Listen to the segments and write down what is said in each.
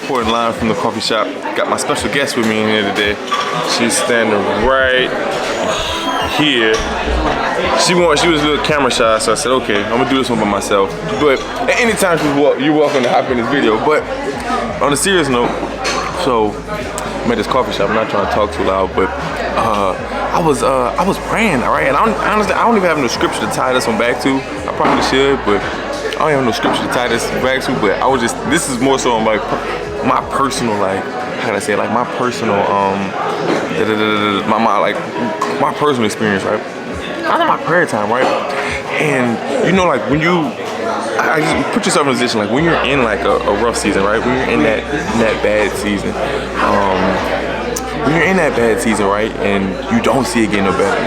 reporting live from the coffee shop. Got my special guest with me in here today. She's standing right here. She was a little camera shy, so I said, okay, I'm gonna do this one by myself. But at any time, you're welcome to hop in this video. But on a serious note, so I'm at this coffee shop. I'm not trying to talk too loud, but I was praying, all right? And honestly, I don't even have no scripture to tie this one back to. I probably should, but I don't have no scripture to tie this back to. But I was just, this is more so on like my personal, like, how can I say it? Like my personal, my personal experience, right? I was in my prayer time, right? And you know, like when you, I just put yourself in a position, like when you're in like a rough season, right? When you're in that bad season, when you're in that bad season, right, and you don't see it getting no better,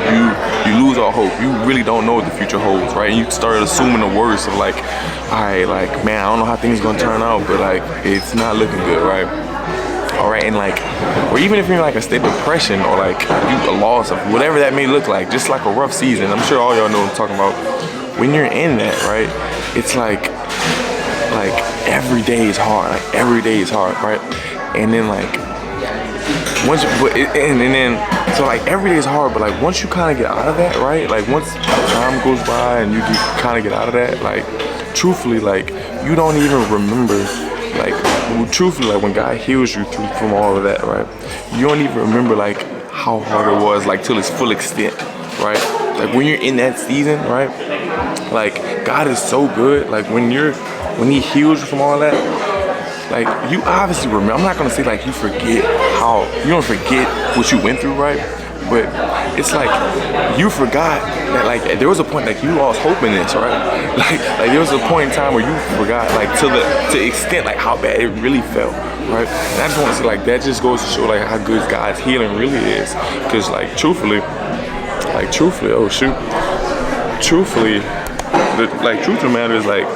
you lose all hope. You really don't know what the future holds, right? And you start assuming the worst of like, all right, like, man, I don't know how things gonna turn out, but like, it's not looking good, right? All right, and like, or even if you're in like a state of depression or like a loss of whatever that may look like, just like a rough season. I'm sure all y'all know what I'm talking about. When you're in that, right, it's like every day is hard. Like every day is hard, right? And then like once you, and then so like every day is hard, but like once you kind of get out of that, right? Like once time goes by and you kind of get out of that, like truthfully, like you don't even remember. Like, truthfully, like when God heals you from all of that, right? You don't even remember like how hard it was, like till its full extent, right? Like when you're in that season, right? Like God is so good. Like when He heals you from all that, like you obviously remember. I'm not gonna say like you don't forget what you went through, right? But it's like you forgot that like there was a point like you lost hope in this, right? Like there was a point in time where you forgot like to the extent like how bad it really felt, right? And I just want to say like that just goes to show like how good God's healing really is, because like truthfully, oh shoot, truthfully, the truth of the matter is like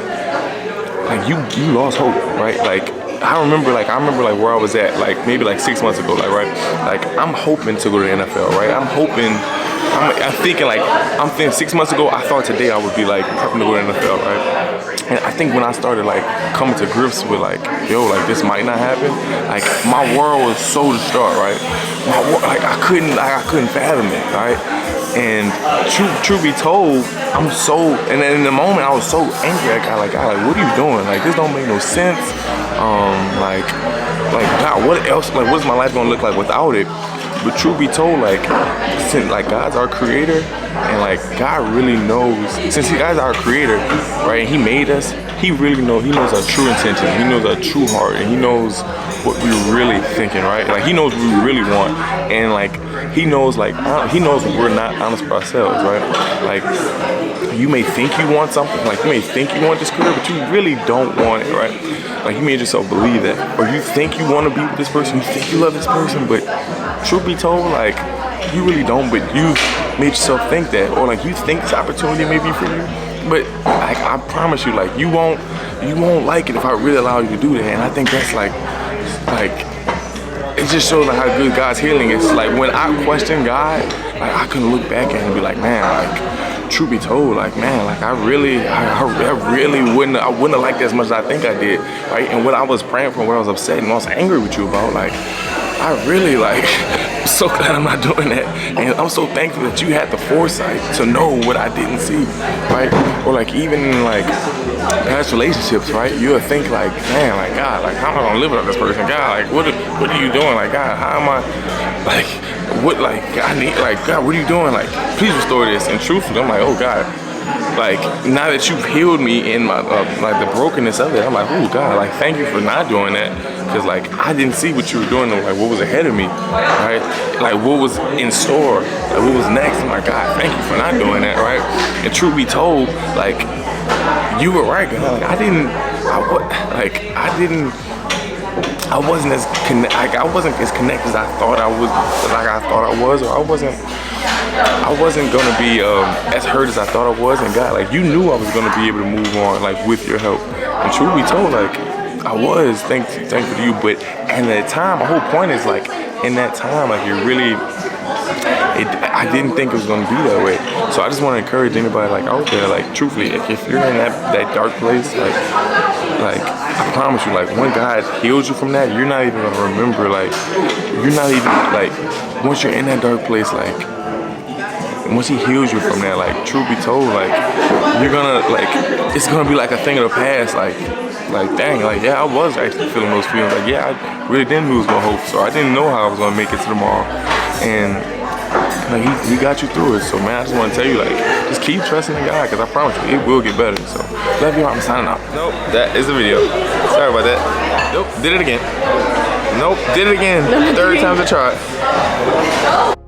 you lost hope, right? Like I remember where I was at, like maybe like 6 months ago, like right, like I'm hoping to go to the NFL, right? I'm thinking 6 months ago, I thought today I would be like prepping to go to the NFL, right? And I think when I started like coming to grips with like, yo, like this might not happen, like my world was so distraught, right? Like I couldn't fathom it, right? And truth be told, and then in the moment I was so angry at God, like what are you doing? Like this don't make no sense. Like God, what else? Like what's my life gonna look like without it? But truth be told, like since like God's our creator, and like God really knows, since God's our creator, right? And He made us. He really knows. He knows our true intentions. He knows our true heart, and He knows what we're really thinking, right? Like He knows what we really want, and like He knows when we're not honest with ourselves, right? Like you may think you want something, like you may think you want this career, but you really don't want it, right? Like you made yourself believe that, or you think you want to be with this person, you think you love this person, but truth be told, like you really don't. But you made yourself think that, or like you think this opportunity may be for you. But like I promise you, like you won't like it if I really allow you to do that. And I think that's like it just shows like how good God's healing is. Like when I question God, like I can look back at it and be like, man, like truth be told, like man, like I really wouldn't have liked it as much as I think I did, right? And what I was praying for, what I was upset and I was angry with you about, like I really like. I'm so glad I'm not doing that, and I'm so thankful that you had the foresight to know what I didn't see, right? Or like even in like past relationships, right? You'll think like, man, like God, like how am I gonna live without this person? God, like what are you doing? Like God, how am I? Like what? Like I need, like God, what are you doing? Like please restore this. And truthfully, I'm like, oh God, like now that you've healed me in my like the brokenness of it, I'm like, oh God, like thank you for not doing that. Because like I didn't see what you were doing, like what was ahead of me, right? Like what was in store, like what was next. I'm like, God, thank you for not doing that, right? And truth be told, like you were right, God. Like I wasn't as connected as I thought I was, or I wasn't gonna be as hurt as I thought I was. And God, like you knew I was gonna be able to move on, like with your help. And truth be told, like I was thankful to you, but in that time, my whole point is like in that time, like it really, I I didn't think it was gonna be that way. So I just want to encourage anybody like out there, like truthfully, like, if you're in that dark place, like I promise you, like when God heals you from that, you're not even gonna remember, like you're not even like once you're in that dark place, like once he heals you from that, like truth be told, like you're gonna like it's gonna be like a thing of the past, like dang, like yeah, I was actually feeling those feelings, like yeah, I really didn't lose my hope, so I didn't know how I was gonna make it to tomorrow, and like he got you through it. So man, I just want to tell you, like just keep trusting in God, because I promise you it will get better. So love you, I'm signing out. Nope, that is the video. Sorry about that. Nope, did it again. Nope, did it again. Third time's a charm.